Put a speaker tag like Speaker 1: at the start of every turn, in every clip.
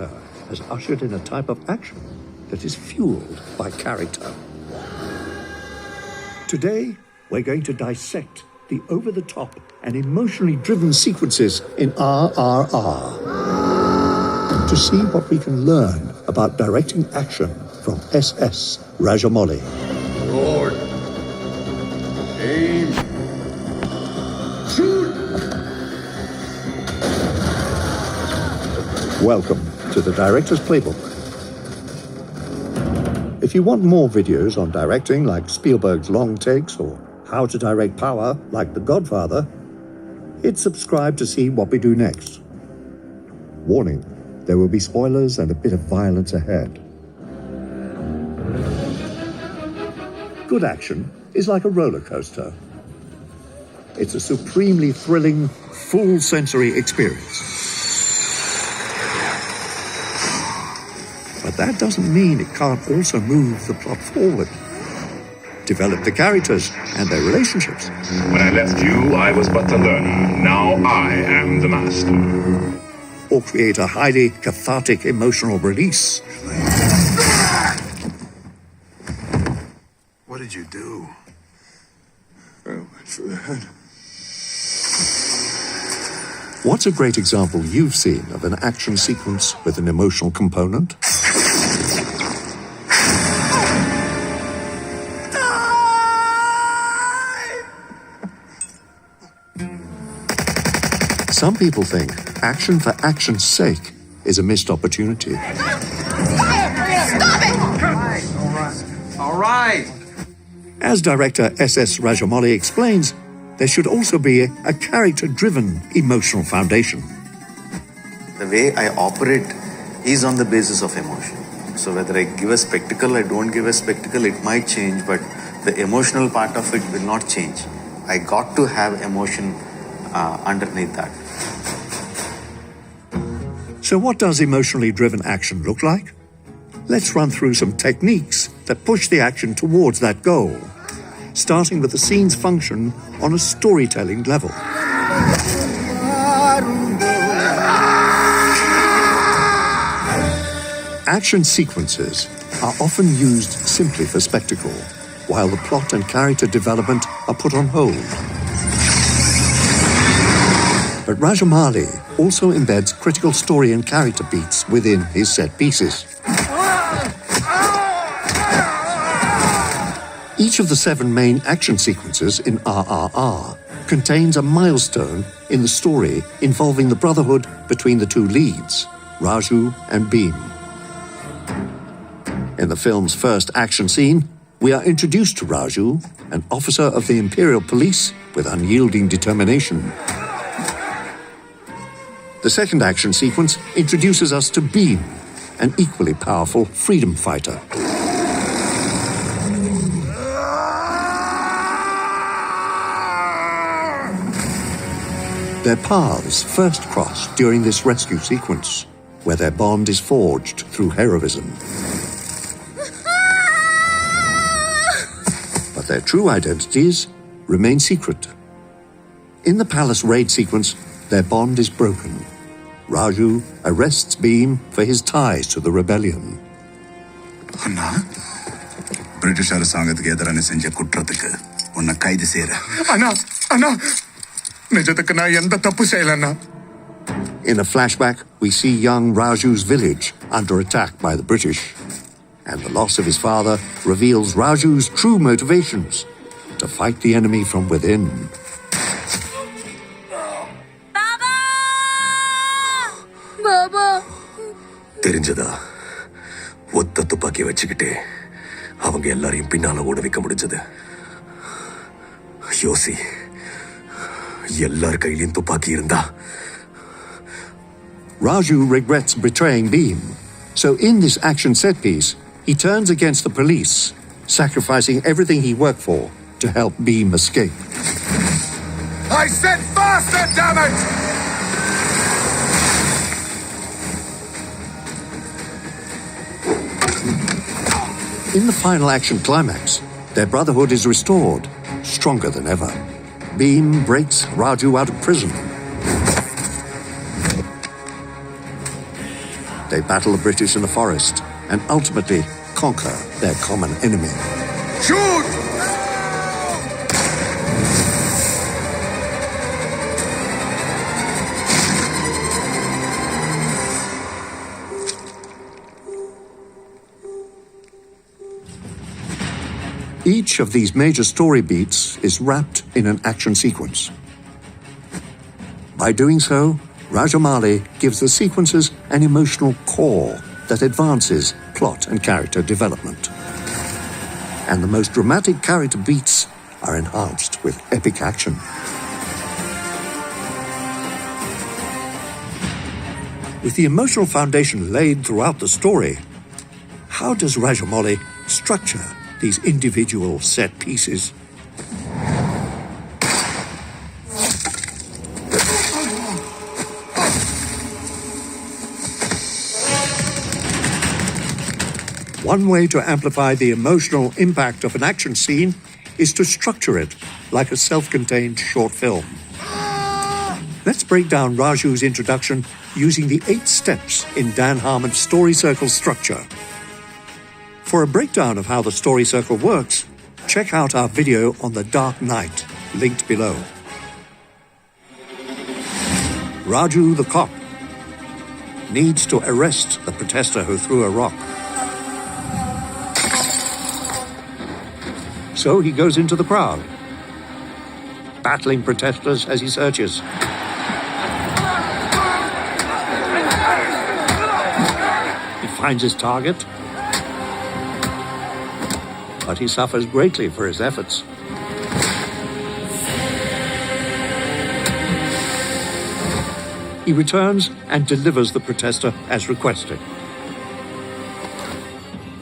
Speaker 1: has ushered in a type of action that is fueled by character. Today, we're going to dissect the over-the-top and emotionally driven sequences in RRR to see what we can learn about directing action from S.S. Rajamouli.
Speaker 2: Lord, aim, shoot!
Speaker 1: Welcome to the Director's Playbook. If you want more videos on directing like Spielberg's Long Takes or how to direct power like The Godfather, hit subscribe to see what we do next. Warning, there will be spoilers and a bit of violence ahead. Good action is like a roller coaster. It's a supremely thrilling, full sensory experience. But that doesn't mean it can't also move the plot forward, develop the characters and their relationships.
Speaker 3: When I left you, I was but a learner. Now I am the master.
Speaker 1: Or create a highly cathartic emotional release.
Speaker 2: What did you do? I went for the head.
Speaker 1: What's a great example you've seen of an action sequence with an emotional component? Some people think action for action's sake is a missed opportunity.
Speaker 4: Stop it!
Speaker 2: All right.
Speaker 1: As director S.S. Rajamouli explains, there should also be a character-driven emotional foundation.
Speaker 5: The way I operate is on the basis of emotion. So whether I give a spectacle, I don't give a spectacle, it might change, but the emotional part of it will not change. I got to have emotion underneath that.
Speaker 1: So what does emotionally driven action look like? Let's run through some techniques that push the action towards that goal, starting with the scene's function on a storytelling level. Action sequences are often used simply for spectacle, while the plot and character development are put on hold. But Rajamouli also embeds critical story and character beats within his set pieces. Each of the 7 main action sequences in RRR contains a milestone in the story involving the brotherhood between the 2 leads, Raju and Bheem. In the film's first action scene, we are introduced to Raju, an officer of the Imperial Police with unyielding determination. The second action sequence introduces us to Bheem, an equally powerful freedom fighter. Their paths first cross during this rescue sequence, where their bond is forged through heroism. But their true identities remain secret. In the palace raid sequence, their bond is broken. Raju arrests Bheem for his ties to the rebellion.
Speaker 6: Anna British அரசாங்கத்துக்கு எதிரான செஞ்ச குற்றத்துக்கு உன்னை கைது செய்யற
Speaker 2: அண்ணா நிஜத்துக்கு நான் எந்த தப்பு செய்யலண்ணா.
Speaker 1: In a flashback, we see young Raju's village under attack by the British, and the loss of his father reveals Raju's true motivations to fight the enemy from within.
Speaker 6: தெரிஞ்சதா ஒத்த துப்பாக்கி வச்சுக்கிட்டே அவங்க எல்லாரையும் பின்னால ஓட வைக்க முடிஞ்சது. யோசி, எல்லார் கையிலும் துப்பாக்கி இருந்தா.
Speaker 1: Raju regrets betraying Bheem, so in this action set piece, he turns against the police, sacrificing everything he worked for to help Bheem escape.
Speaker 2: I said faster, damn it!
Speaker 1: In the final action climax, their brotherhood is restored, stronger than ever. Bheem breaks Raju out of prison. They battle the British in the forest and ultimately conquer their common enemy.
Speaker 2: Shoot!
Speaker 1: Each of these major story beats is wrapped in an action sequence. By doing so, Rajamouli gives the sequences an emotional core that advances plot and character development. And the most dramatic character beats are enhanced with epic action. With the emotional foundation laid throughout the story, how does Rajamouli structure these individual set pieces? One way to amplify the emotional impact of an action scene is to structure it like a self-contained short film. Let's break down Raju's introduction using the 8 steps in Dan Harmon's story circle structure. For a breakdown of how the story circle works, check out our video on The Dark Knight, linked below. Raju the cop needs to arrest the protester who threw a rock. So he goes into the crowd, battling protesters as he searches. He finds his target, but he suffers greatly for his efforts. He returns and delivers the protester as requested.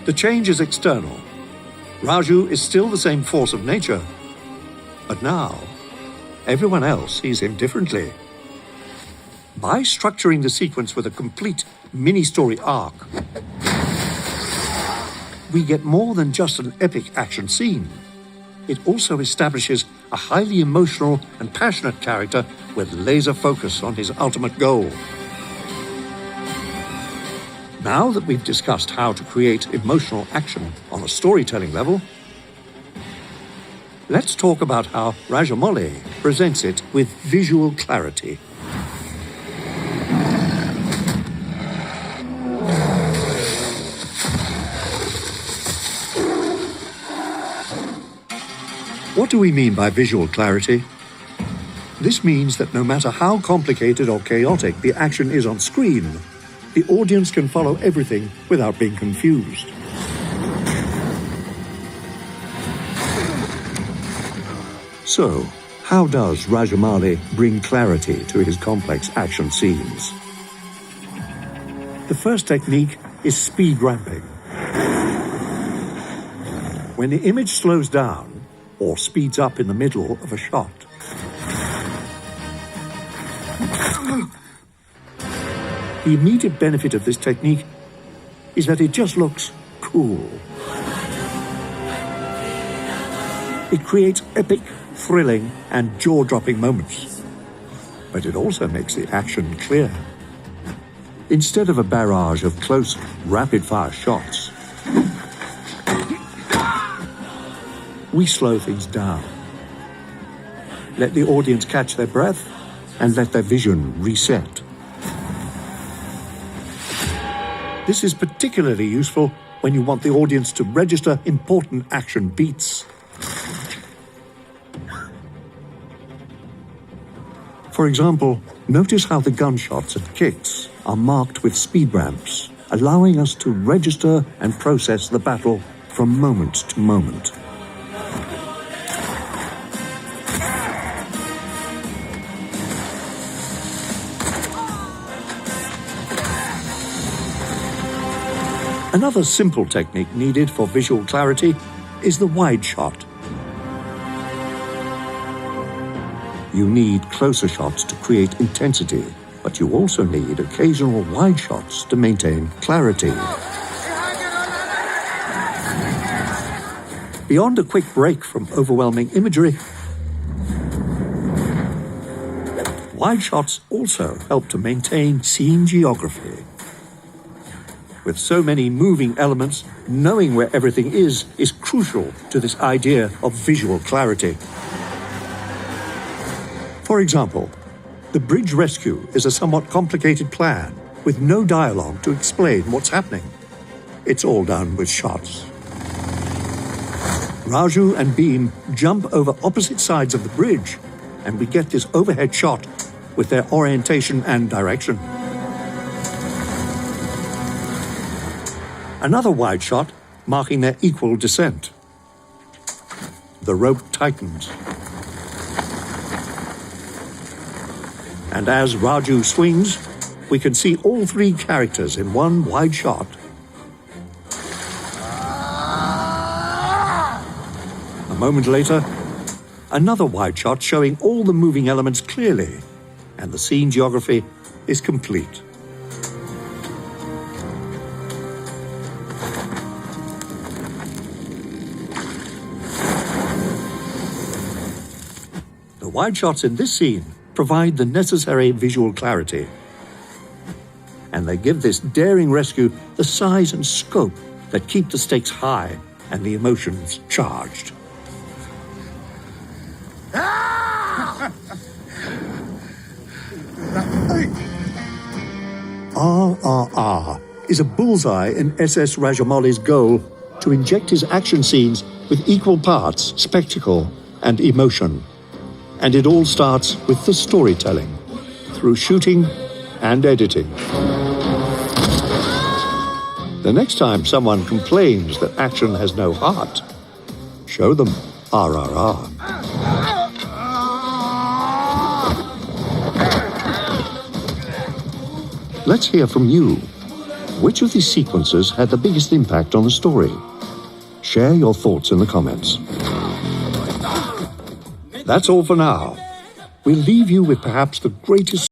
Speaker 1: The change is external. Raju is still the same force of nature, but now everyone else sees him differently. By structuring the sequence with a complete mini-story arc, we get more than just an epic action scene. It also establishes a highly emotional and passionate character with laser focus on his ultimate goal. Now that we've discussed how to create emotional action on a storytelling level, let's talk about how Rajamouli presents it with visual clarity. What do we mean by visual clarity? This means that no matter how complicated or chaotic the action is on screen, the audience can follow everything without being confused. So, how does Rajamouli bring clarity to his complex action scenes? The first technique is speed ramping. When the image slows down or speeds up in the middle of a shot, the immediate benefit of this technique is that it just looks cool. It creates epic, thrilling, and jaw-dropping moments. But it also makes the action clear. Instead of a barrage of close, rapid-fire shots, we slow things down. Let the audience catch their breath and let their vision reset. This is particularly useful when you want the audience to register important action beats. For example, notice how the gunshots and kicks are marked with speed ramps, allowing us to register and process the battle from moment to moment. Another simple technique needed for visual clarity is the wide shot. You need closer shots to create intensity, but you also need occasional wide shots to maintain clarity. Beyond a quick break from overwhelming imagery, wide shots also help to maintain scene geography. With so many moving elements, knowing where everything is crucial to this idea of visual clarity. For example, the bridge rescue is a somewhat complicated plan with no dialogue to explain what's happening. It's all done with shots. Raju and Beam jump over opposite sides of the bridge, and we get this overhead shot with their orientation and direction. Another wide shot marking their equal descent. The rope tightens. And as Raju swings, we can see all three characters in one wide shot. A moment later, another wide shot showing all the moving elements clearly, and the scene geography is complete. The wide shots in this scene provide the necessary visual clarity, and they give this daring rescue the size and scope that keep the stakes high and the emotions charged. RRR is a bullseye in SS Rajamouli's goal to inject his action scenes with equal parts spectacle and emotion. And it all starts with the storytelling, through shooting and editing. The next time someone complains that action has no heart, show them RRR. Let's hear from you. Which of these sequences had the biggest impact on the story? Share your thoughts in the comments. That's all for now. We'll leave you with perhaps the greatest